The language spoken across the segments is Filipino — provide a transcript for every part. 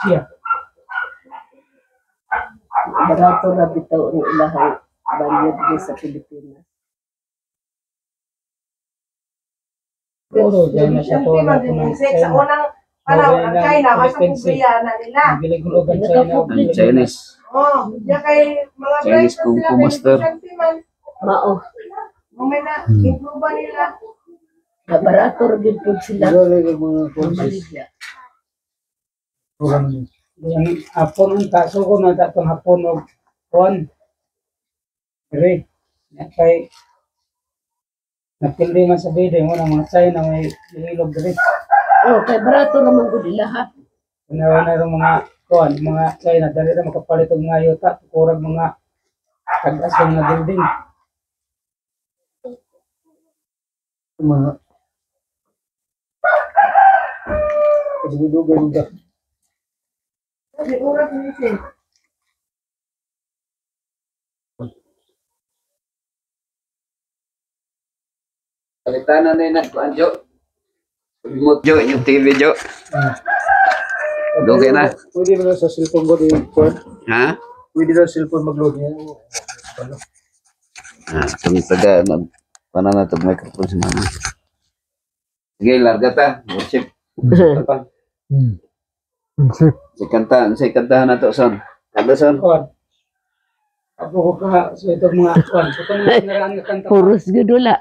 siya. Barato na bitaw ang ilahang bayad din sa Pilipinas. Puro, dahil na siya po na po ng Sa unang panahon, ang China, mas ang na nila. Nagiligulogan China. Ang Chinese. Oh, diya kay mga Chinese Kung Fu Master. Mao. May na-improve ba nila? Na barato rin po sila. Maligya. Yung hapon ang kaso ko na datong hapon o kuwan. Pero kay napindi man sa bide mo ng mga China may ilog diri. Oh, kay barato naman ko nila ha. Inawa na rin mga kuwan, mga China dali na makapalit og mga yuta, kurang mga tagas ng mga building. Mga Dudugan ka. Di oras ni Sin. Palitan na na kuan Jo. Remote Jo, yung TV Jo. Dugay na. Pwede mo sa cellphone ko di kuwan. Ha? Pwede na cellphone mag-load niya. Itong taga na na itong microphone si mama. Sige, larga ta. Worship. Pa. Say kantahan na to, son. Kanta, son. Kuwan. Ako ko ka sa itong mga kuwan. Ito mga naraan nga kanta. Puros gudula.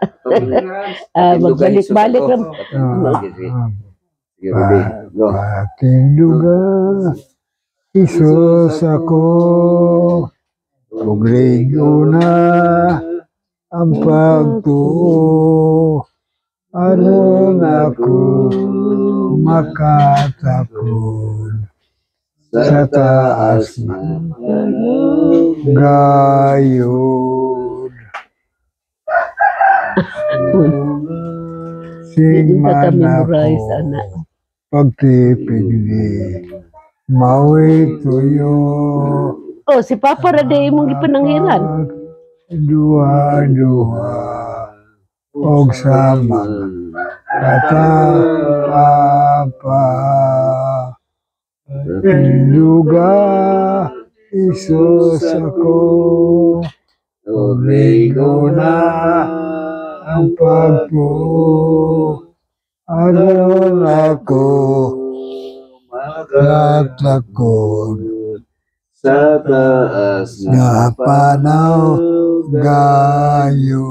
Magbalik-balik lang. Sige, Rudy. Go. Aking lugar, Isus ako, Ugrigo na ang pagtuo, aron ako makatapon sa taas ng gayon. Hindi Sing ka man memorize, ako, anak. pagtipig ni mawi tuyo. Oh, si Papa Rade mong ipananghiran. Duha-duha og sama katapapa Luga Isus ako Obligo na ang pagpuo aron ako makatakon Sa taas nga panaw gayon.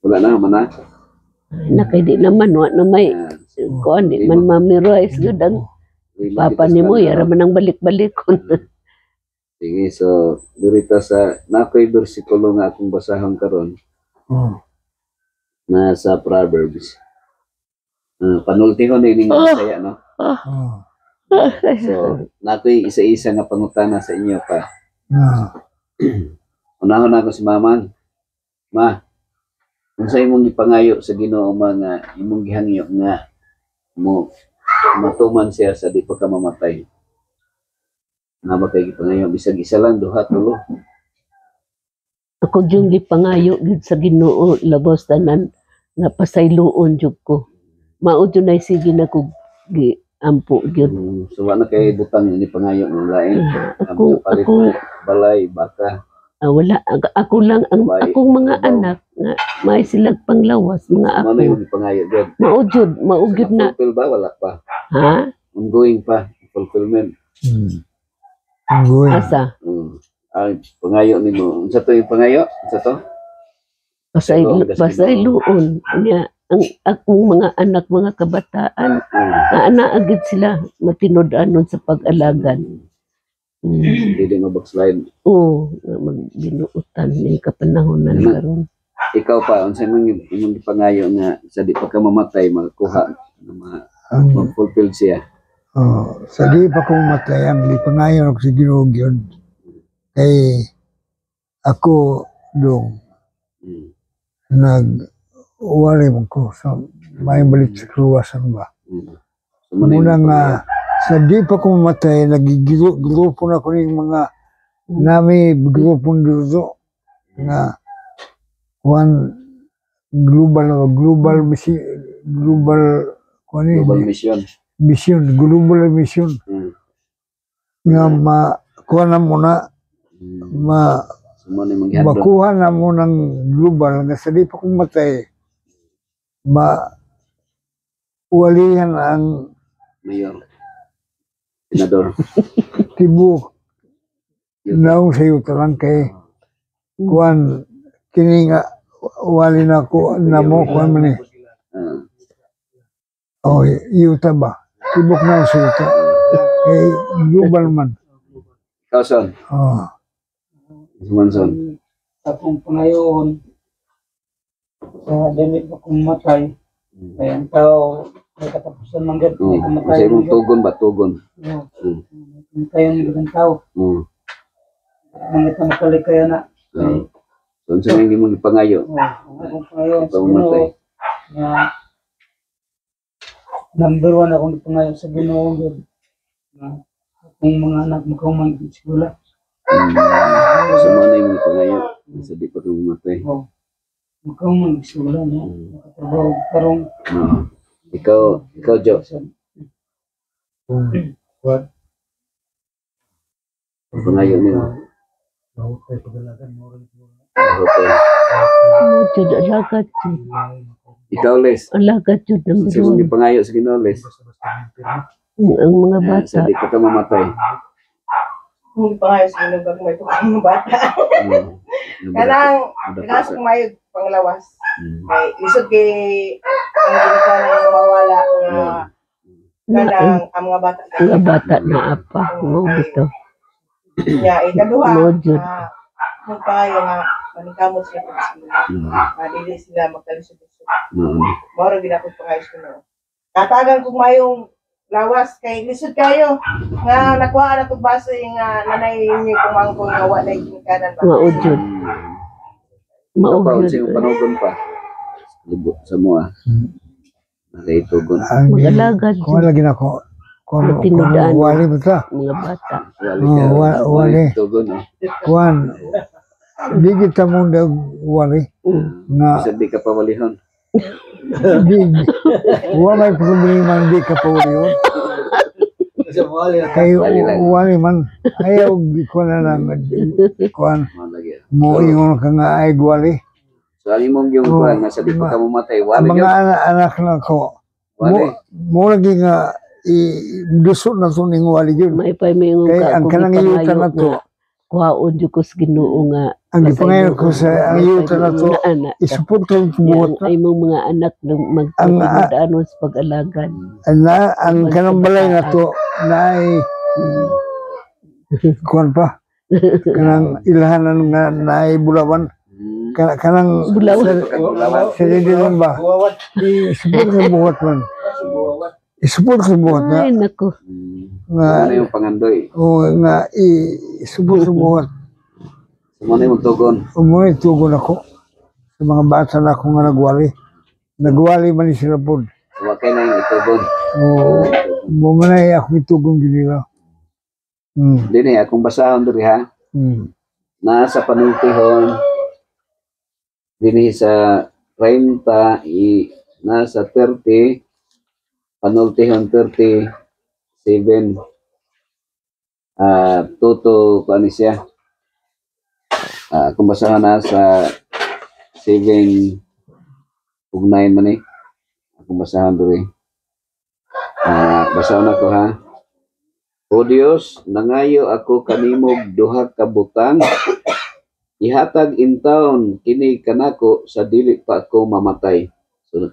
Wala na, mana. Nakay di naman, wa na may kuan di man memorize gud ang Papa ni mo, yara man ang balik-balikon. Sige, so, durita sa, nakoy bersikulo nga akong basahon karon na sa Proverbs. Panultihon na ining saya, no? So, nakoy isa-isa nga pangutana sa inyo pa. Unahon ako si Mamang. Ma, kung sa imong ipangayo sa Ginoo nga imong gihangyo nga mo matuman siya sa di pa ka mamatay. Nga ba kayo ipangayo? Bisag isa lang, duha, tulo. Ako yung gipangayo gid sa Ginoo labos tanan nga pasayloon jud ko. Mao jud nay sige na ko gi ampo gyud. So, wala kay butang ni pangayo ng lain. Ako Balay, baka. wala ako lang ang akong mga anak nga may silag panglawas mga Ano ako. yung pangayo dyan? Mao jud na. Fulfill ba? Wala pa. Ha? Ongoing pa. Fulfillment. Asa? Ay, pangayo ni mo. Unsa to yung pangayo? Unsa to? Pasayloon niya ang akong mga anak, mga kabataan, naagid sila matinud-anon sa pag-alagan. Hindi mo backslide. Oo, magbinuutan ni kapanahonan karon. Ikaw pa, unsa imong pangayo nga sa di pa ka mamatay magkuha na mag-fulfill siya. Sa di pa kong matay ang di pangayon ako sa Ginoo gyud. Kay ako dong nag-worry mo ko sa may balik sa kruwasan ba. Muna nga, sa di pa ko mamatay, nag-grupo na ko ng mga nami grupong duzo nga one global mission. Global mission. mission, global mission Hmm. nga makuha na muna Sumo ni manggihadlon. makuha na mo ng global nga sa di pa kung matay walihan ang Mayor. Senador. tibok naong sa iyo lang kay kuan kini nga wali na ko na mo kuan man eh. Oh, yuta ba? Tibok na sa yuta. Kay global man. Ikaw, son. Oh. Sumanson. Sa akong pangayon, sa dili pa kong matay, kaya ang tao, may katapusan man gad, may Kasi kamatay man mong gad. tugon ba? Tugon. Kamatayan gad ang tao. Mangita makalikaya na. Kay, Doon sa hindi mo ipangayo. ang akong pangayon sa Ikaw mamatay. Ginoo, nga, number 1 akong pangayon sa Ginoo gad. Nga, akong mga anak magkaumang sigula. Sa mga na yung ipangayo. Sa di pa kang mamatay. Magkaumang sigula na. Makatrabaho karong Ikaw, Jo. Pangayo nimo. Okay. Mo jud alagat jud. Ikaw, Les. Alagat jud ng Sa mong ipangayo sa Ginoo, Les. ang mga bata. Sa di pa ka mamatay. Kung pangayos ginugag may mga bata. Kanang kanang kumayog panglawas. Kay lisod kay ang ginikanan nga mawala nga kanang ang mga bata. Mga bata na apa. Mo bito. Ya, ikaduha. Mo jud. Kung payo nga maningkamot sila sa sila. Dili sila magkalisod-lisod. Moro gid ako pangayos kuno. Katagan kung mayong lawas kay lisod kayo nga nakuha na to base nga nanay niyo kumangkong nga wala ginikanan ba. Mga ujud. Ikaw pa, Maujud. unsay panugon pa. Libot sa mga. Nakaitugon. Ang Mag-alagat kuha lagi na ko. Kuha Matinudaan. wali ba ta? Mga bata. Wali ka. Wali. Tugon. Kuhan. Di kita mo daw wali. Nga Isa di ka pawalihon. di wala may problema di ka pa wali yun. Kay wali man. Ayaw ko na lang. Kuhan. Malagi. Mo ingon ka nga ay wali. So, ano mong yung kuhan nga sa di pa ka mamatay? Ang Wali mga yun. anak na ko. Wali. Mo lagi nga i-dusot na to ning wali yun. May pa may Kay ka ang kung kanang yuta na to. kuhaon jud ko sa Ginoo nga Ang ipangayon ko sa ang yuta na to. anak. Isuport ko buhat na. Ay mong mga anak nang magpapadanon sa pag-alagan. Ang kanang balay na to na ay kuhan pa. Kanang ilahanan nga na ay bulawan. Kanang Bulawan. sa didilon ba? Isuport ko buhat man. Isuport ko buhat na. Ay nako. Nga, Ano yung pangandoy? o nga isuport ko buhat. So, ano yung tugon? Umuwi tugon ako sa mga bata na ako nga nagwali. Nagwali man sila po. So, wakay na yung itugon. O bumanay ako itugon ginila. Hindi na, akong basahon diri ha. Nasa panultihon, dinhi sa 30, nasa 30, panultihon 37, tuto, ano siya, kung basahan na sa 7 ug 9 man eh, akong basahan diri. Basahan ako ha. O Dios, nangayo ako kanimog duha ka butang, ihatag intawon kini kanako sa dili pa ako mamatay. So,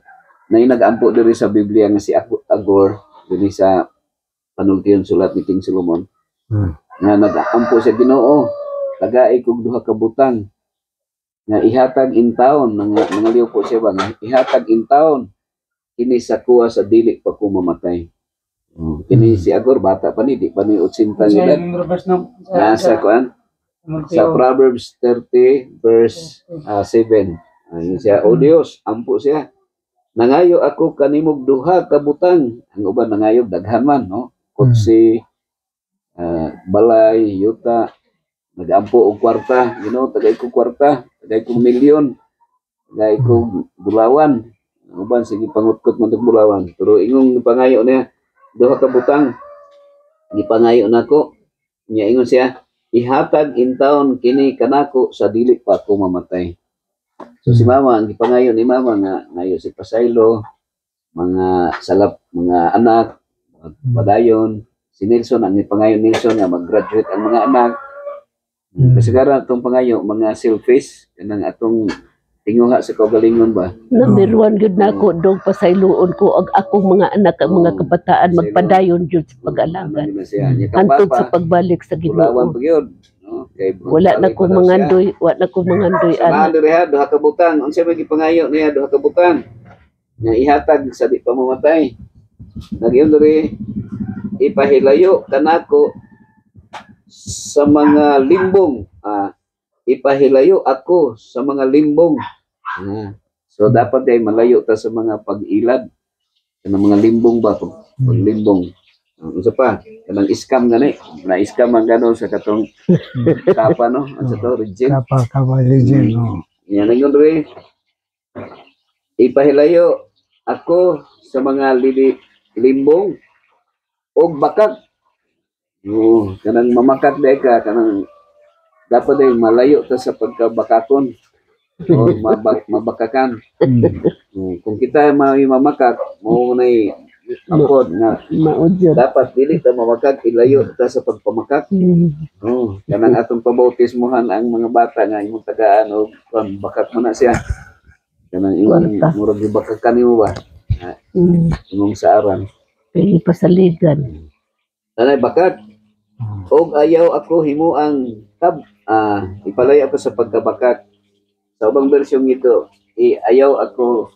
nag-ampo diri sa Biblia nga si Agor, diri sa panultihon sulat ni King Solomon. Nga nag-ampo sa Ginoo, tagay kog duha ka butang. Nga ihatag intawon, nangaliw po siya ba, nga ihatag intawon kini sa kuha sa dili pa ko mamatay. Kini si Agor, bata pa ni, di pa ni 80 edad. Nasa kuan? Sa Proverbs 30 verse 7. Ayun siya, O Dios, ampo siya. Nangayo ako kanimog duha ka butang. Ang uban nangayo daghan man, no? Kutsi, balay, yuta, nagampo og kwarta, tagay ko kwarta, tagay ko milyon, tagay ko bulawan. Ang uban sige pangutkot man og bulawan. Pero ingong pangayo niya, duha ka butang gipangayo nako. Nya ingon siya, ihatag intawon kini kanako sa dili pa ako mamatay. So si mama ang gipangayo ni mama nga ngayo si Pasaylo, mga salap, mga anak, padayon. Si Nelson ang gipangayo Nelson nga mag-graduate ang mga anak. Kasagaran atong pangayo mga selfish kanang atong tinguha sa kaugalingon ba. Number one gud nako dong pasayloon ko ag akong mga anak ang mga kabataan magpadayon jud sa pag-alaga. Hantod sa pagbalik sa Ginoo. Ginoo. Wala na ko mangandoy, wala na ko mangandoy Samahan anak. diri ha duha ka butang. Unsa may gipangayo niya duha ka butang? Nga ihatag sa di pa mamatay. Nagyon diri ipahilayo kanako sa mga limbong. Ipahilayo ako sa mga limbong. So dapat ay malayo ta sa mga pag-ilad. Kanang mga limbong ba paglimbong. Unsa pa? Kanang scam gani. Na-scam ang ganon sa katong kapa no. Unsa to? Regime. Kapa legend, no. Yan ang yun rin. Ipahilayo ako sa mga limbong o bakak. Kanang mamakat na ka, kanang dapat ay malayo ta sa pagkabakakon o mabakakan. Kung kita may mamakak, mo na apod nga Maudyon. dapat dili ta mamakak, ilayo ta sa pagpamakak. Kanang atong pabautismohan ang mga bata nga imong tagaan o bakak mo na siya. Kanang imong murag gibakakan nimo ba? Imong sa aran. Kaya pasaligan. Tanay bakak. Og ayaw ako himo ang ipalayo ako sa pagkabakak. Sa ubang bersyon ito, ayaw ako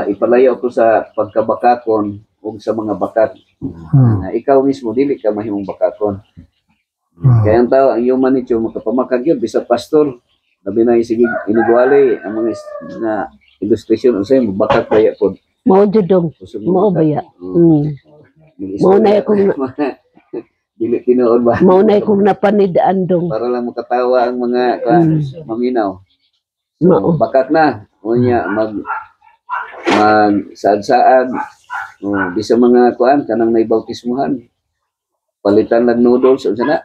ipalayo ako sa pagkabakakon o sa mga bakat. Ikaw mismo dili ka mahimong bakakon. Kaya ang tao, ang human nature makapamakag yun, bisa pastor. Labi na sige iniguali ang mga illustration unsay bakak kaya pod. Mao jud dong. Mao baya. Mao na akong dili tinuod ba? mao na akong napanidaan dong. Para lang makatawa ang mga maminaw. Mao. Bakak na. Unya saad-saad. Di sa mga kuan kanang naibautismuhan. Palitan lang noodles unsa na?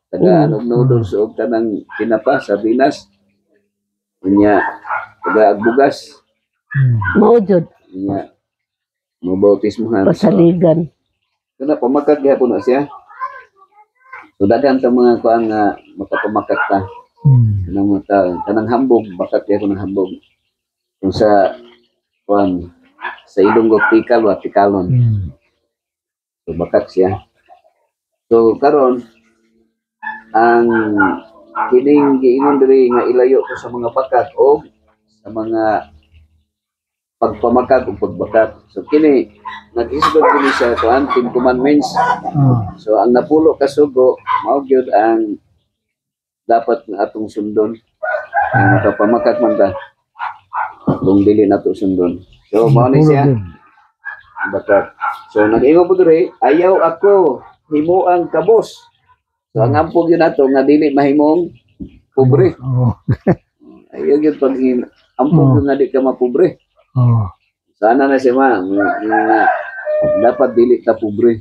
Tagaan og noodles og kanang tinapa sardinas. Unya taga bugas. Mao jud Unya mabautismuhan. pasaligan. Kana pamakag gyapon na siya. So daghan ta mga kuan nga makapamakag ta. Kanang mga tao, kanang hambog, bakat gyapon ng hambog. Kung sa kuan sa Ilonggo tikal wa tikalon. So bakat siya. So karon ang kining giingon diri nga ilayo ko sa mga bakat o sa mga pagpamakat o pagbakat. So kini nag-isbog kini sa kuan Ten Commandments. So ang napulo ka sugo mao gyud ang dapat nga atong sundon. Makapamakak man ta. Kung dili nato sundon. So mao ni siya bakat. So nag-ingon po diri, ayaw ako himuang kabos. So ang ampog yun nato nga dili mahimong pobre. Ayaw yun pag ampog nga di ka mapobre. Sana na siya nga dapat dili ta pobre.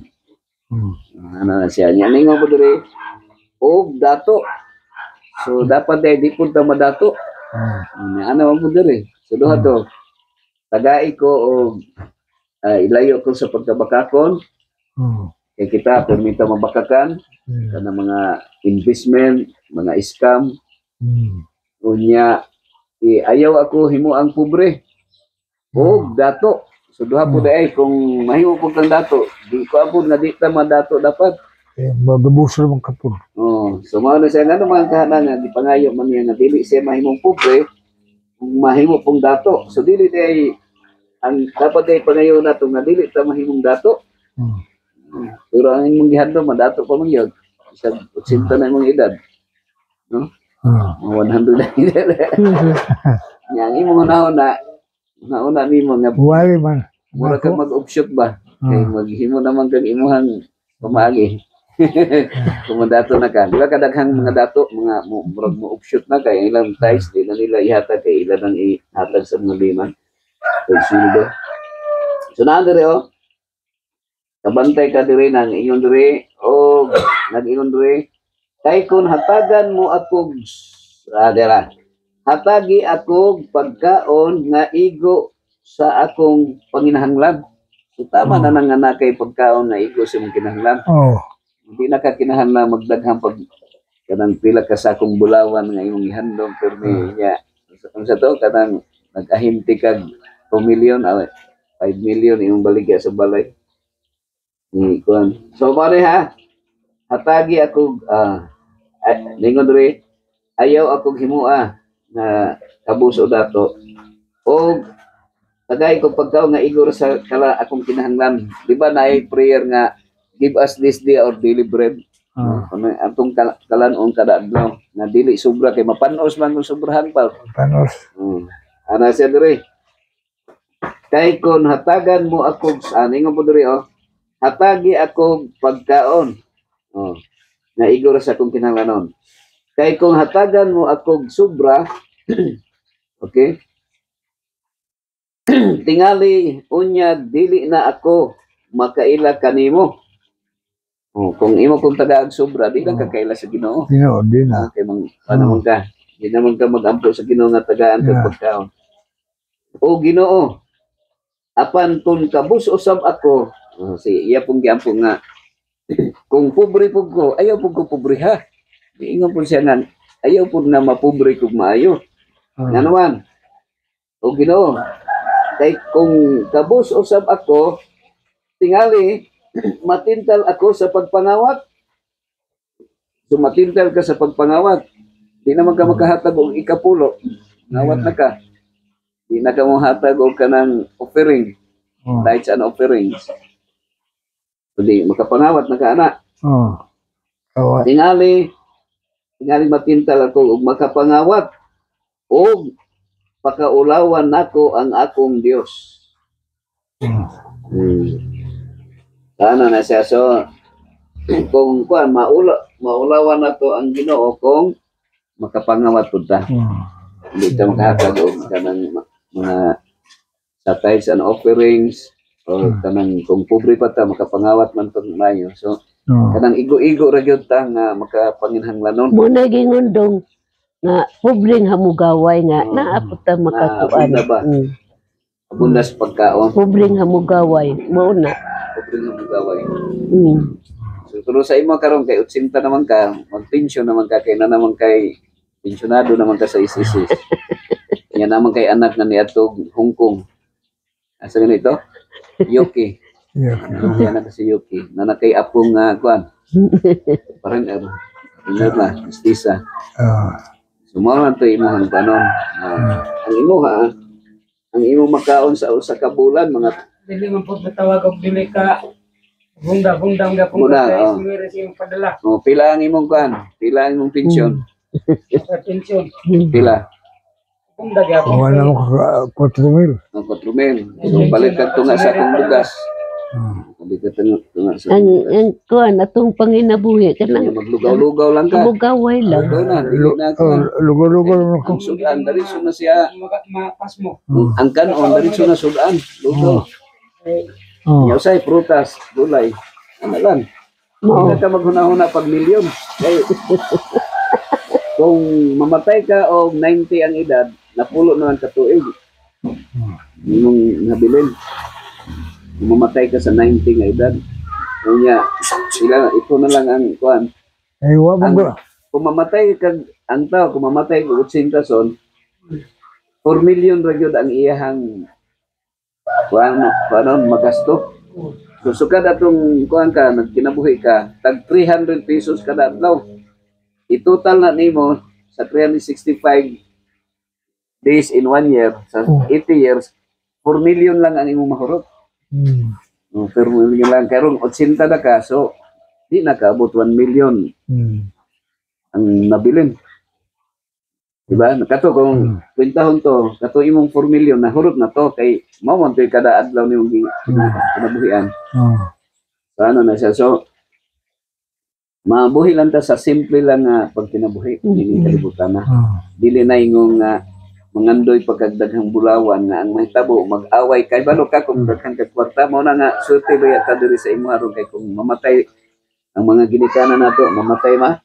Ano na siya. Yan nga po diri og dato. So dapat di pud ta madato. Ano po diri. So duha to. Tagai ko og ilayo ko sa pagkabakakon. Kaya kita permita mabakakan kana mga investment, mga scam. Unya ayaw ako himuang pobre. O dato. So duha po day kung mahimo po kang dato, di ko apod nga di ta madato dapat. Magabuso naman kapon. So mao na siya nga naman kahanan di pangayo man niya nga dili siya mahimong pobre, kung mahimo pong dato. So dili day ang dapat day pangayo nato nga dili ta mahimong dato. Pero ang imong gihadlo madato pa man gyud. Sa 80 na imong edad. No? 100 na edad. Yang imong unahon na nauna nimo nga Wali man. mura kang mag-offshoot ba? Kay maghimo naman kang imuhang pamaagi. Kumandato na ka. Di ba kadaghang mga dato, mga murag mo offshoot na kay ilang ties, di na nila ihatag kay ilan ang ihatag sa mga liman. Kay sundo. So naandere Nakabantay ka diri nang ingon diri o nag-ingon diri kay kun hatagan mo ako dira. Hatagi ako pagkaon nga igo sa akong panginahanglan. So tama na nang anak kay pagkaon nga igo sa imong kinahanglan. Oh. Hindi na ka kinahanglan magdaghang pag kanang pila ka sa akong bulawan nga imong ihandom permi niya. Sa to kanang nag-ahinti kag 2 million 5 million imong baligya sa balay. Ni kuan. So pare ha. Hatagi ako ningon diri ayaw akong himua na kabuso dato o tagay ko pagkaon nga igor sa kala akong kinahanglan. Di ba naay prayer nga give us this day our daily bread. Atong kalanon kada adlaw na dili sobra kay mapanos man kung sobrahan pa. Panos. Ana siya diri. Kay kun hatagan mo ako ningon po diri hatagi ako pagkaon. Na igor sa akong kinahanglanon. Kay kung hatagan mo ako sobra, okay? Tingali unya dili na ako makaila kanimo. Kung imo kung tagaag sobra, di lang kakaila sa Ginoo. Ginoo din na. Okay, naman ka. Di naman ka magampo sa Ginoo nga tagaan kag pagkaon. O Ginoo, apan kung kabus usab ako, iya pong giampo nga kung pobre po ko, ayaw po ko pobre ha. Diingon po siya nga, ayaw po na mapobre kung maayo. Nga naman, o Ginoo, kay kung kabus usab ako, tingali, matintal ako sa pagpangawat. So matintal ka sa pagpangawat. Di naman ka makahatag og ikapulo. Ngawat na ka. Di na ka mohatag og kanang offering. Tithes and offerings. So di makapangawat na ka anak. Tingali matintal ako ug makapangawat ug pakaulawan nako ang akong Dios. Ano na siya so kung kuan maulawan nato ang Ginoo kung makapangawat pud ta. Hindi ta makahatag og kanang mga tithes and offerings o kanang kung pobre pa ta makapangawat man pag mayo. So kanang igo-igo ra gyud ta nga makapanginhanglanon. Mo na gingundong nga pobreng hamugaway nga naapot ta makakuan. Abundas pagkaon. Pobreng hamugaway mo na. Pobreng hamugaway. So tulo sa imo karon kay 80 naman ka, mag-pension naman ka kay na naman kay pensionado naman ka sa ICC. Yan naman kay anak na niadtog Hong Kong. Asa ganito? Yuki. Yan na si Yuki. Na kay apong kuan. Parang ina na, mestiza. Sumaw na to imong kanon. Ang imo makaon sa usa ka bulan mga Dili man po matawag og dili ka bungda nga pong sinwira sa iyong padala. Pila ang imong kuan? Pila ang imong pensyon? Pensyon. Pila? Bungda gyapon. Wala mo 4,000. 4,000. So balik ka tunga sa akong bugas. Balik ka tunga sa ang kuan atong panginabuhi kanang maglugaw-lugaw lang ka. hamugaway lang. Lugaw na, dili na Lugo-lugo mo ko. ang sudan, diretso na siya. Mapas mo. Ang kanon, diretso na sudan. Lugaw. Yaw say, prutas, gulay. Ano lang. Hindi ka maghuna-huna pag milyon. Kaya, kung mamatay ka o 90 ang edad, napulo naman ka tuig. Yung nabilin. Kung mamatay ka sa 90 nga edad, kanya, sila, ito na lang ang kuan. Ay, wa mo ko. Kung mamatay ka, ang tao, kung mamatay ka 80 son, 4 million ra gyud ang iyahang kuan magasto. So sukad atong kuan ka nagkinabuhi ka tag 300 pesos kada adlaw. I-total na nimo sa 365 days in 1 year sa 80 years 4 million lang ang imong mahurot. 4 million lang karon 80 na ka so di na kaabot 1 million ang nabilin. Diba? Kato kung kwentahon to, kato imong 4 million na hurot na to kay mao man toy kada adlaw nimong kinabuhian. So ano na siya. So mabuhi lang ta sa simple lang nga pagkinabuhi, hindi kalibutan na. Dili na ingong mangandoy pagkagdaghang bulawan nga ang mahitabo mag-away kay balo ka kung daghang ka kwarta mo na nga sulti ba yata diri sa imo aron kay kung mamatay ang mga ginikanan nato mamatay ma.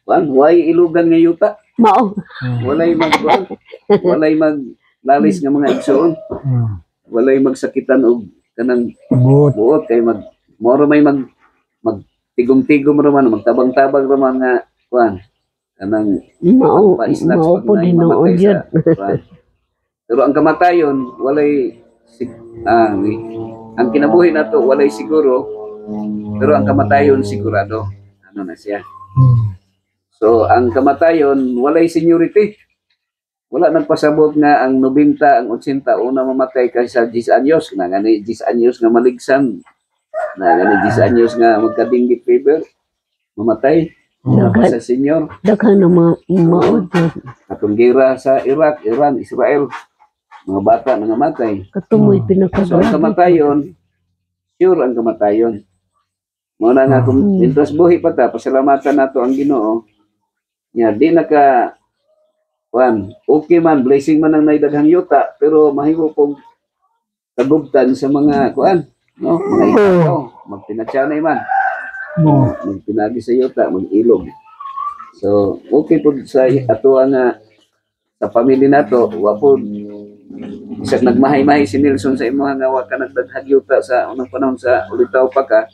Way ilugan nga yuta. Mao. Walay walay maglalis nga mga igsoon. Walay magsakitan og kanang buot kay moro may magtigom-tigom raman magtabang-tabang raman nga kuan kanang Mao po pag din noon mamatay yun. pero ang kamatayon walay ang kinabuhi nato walay siguro pero ang kamatayon sigurado ano na siya. So ang kamatayon walay seniority. Wala nagpasabot nga ang 90 ang 80 una mamatay kaysa 10 anyos na gani 10 anyos nga maligsan na gani 10 anyos nga magka-dengue fever mamatay sa senior. Daghang na maod. Atong gera sa Iraq, Iran, Israel, mga bata nga namatay. Katumoy So ang pinakabago. kamatayon, sure ang kamatayon. Muna nga kung intras buhi pa ta, pasalamatan nato ang Ginoo. Nya di naka okay man, blessing man ang naidaghang yuta, pero mahimo pong kagubtan sa mga no? Mga ikaw, magpinatsanay man. Magpinagi sa yuta, mag-ilog. So, okay po sa ato nga sa pamilya nato, wapod isang nagmahay-mahay si Nelson sa imo nga wa ka nagdaghang yuta sa unang panahon sa ulitaw pa ka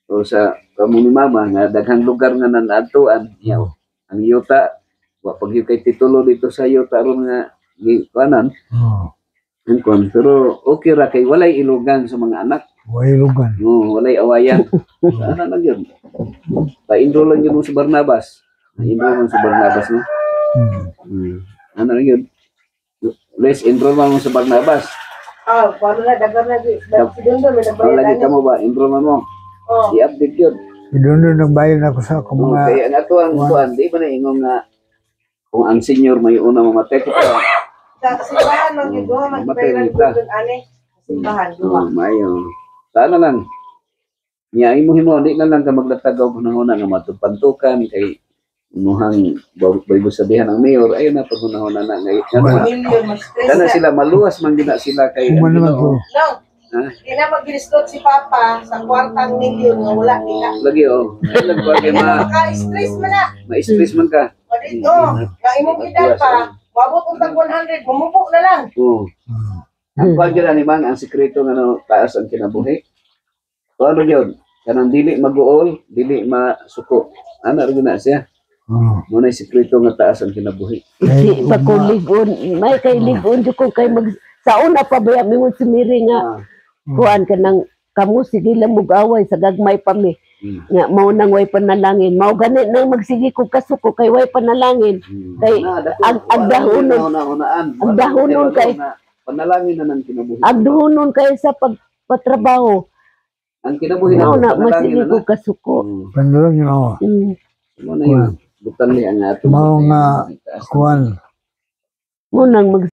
o sa kamo ni mama nga daghang lugar nga nanadtuan ang yuta wa pag kay titulo dito sa yuta aron nga kanan pero okay ra kay walay ilugan sa mga anak. Way lugan. Walay awayan. Ano lang yun? Pa-enroll lang yun sa Barnabas. Pa-enroll lang sa Barnabas, no? Ano lang yun? Let's enroll mo sa Barnabas. Paano na, dagan na, si Dundon, may Ang nagbayad lagi na ka mo ba? Enroll mo. I-update yun. Doon nagbayad ako sa mga Kaya ang ato ang kuhan, di ba na ingong nga kung ang senior may una mamatay ko pa. Sa simbahan, mag yun, duha, magbayaran Dundon, ane. Simbahan, duha. Mayo. Sana lang. Niya imo di na lang ka maglatagaw panahon nga matupantukan kay imuhang baybo sabihan ang mayor ayun na panahon na ngayon. Million, mas stress Kana na. sila maluwas man gina sila kay Kuman naman ko. No, di na mag-restore si Papa sa kwartang million nga wala nila. lagi ay nagpagay Maka-stress man na. ma-stress man ka. Dito, nga imong edad pa, mabot untag 100, mumupok na lang. Ang pagyan ni man ang sekreto nga taas ang kinabuhi. So ano yun? Kanang dili mag-uol, dili masuko. Ano rin na siya? Muna yung sekreto nga taas ang kinabuhi. Di ba ko ligon, may kay ligon jud ko kay sa una pa ba mingon si Miri nga kuan ka nang kamo sige lang mug-away sa gagmay pa mi. Nga mao nang way panalangin. Mao gani nang magsige ko kasuko kay way panalangin. Kay ang dahonon ang dahonon kay panalangin na ng kinabuhi. ang dahonon kay sa pagpatrabaho. Ang kinabuhi Mao na na panalangin masige na ko kasuko. Pandulog yun ako. Ano na yun? Butan li ang ato. Mao nga kuan. Mo nang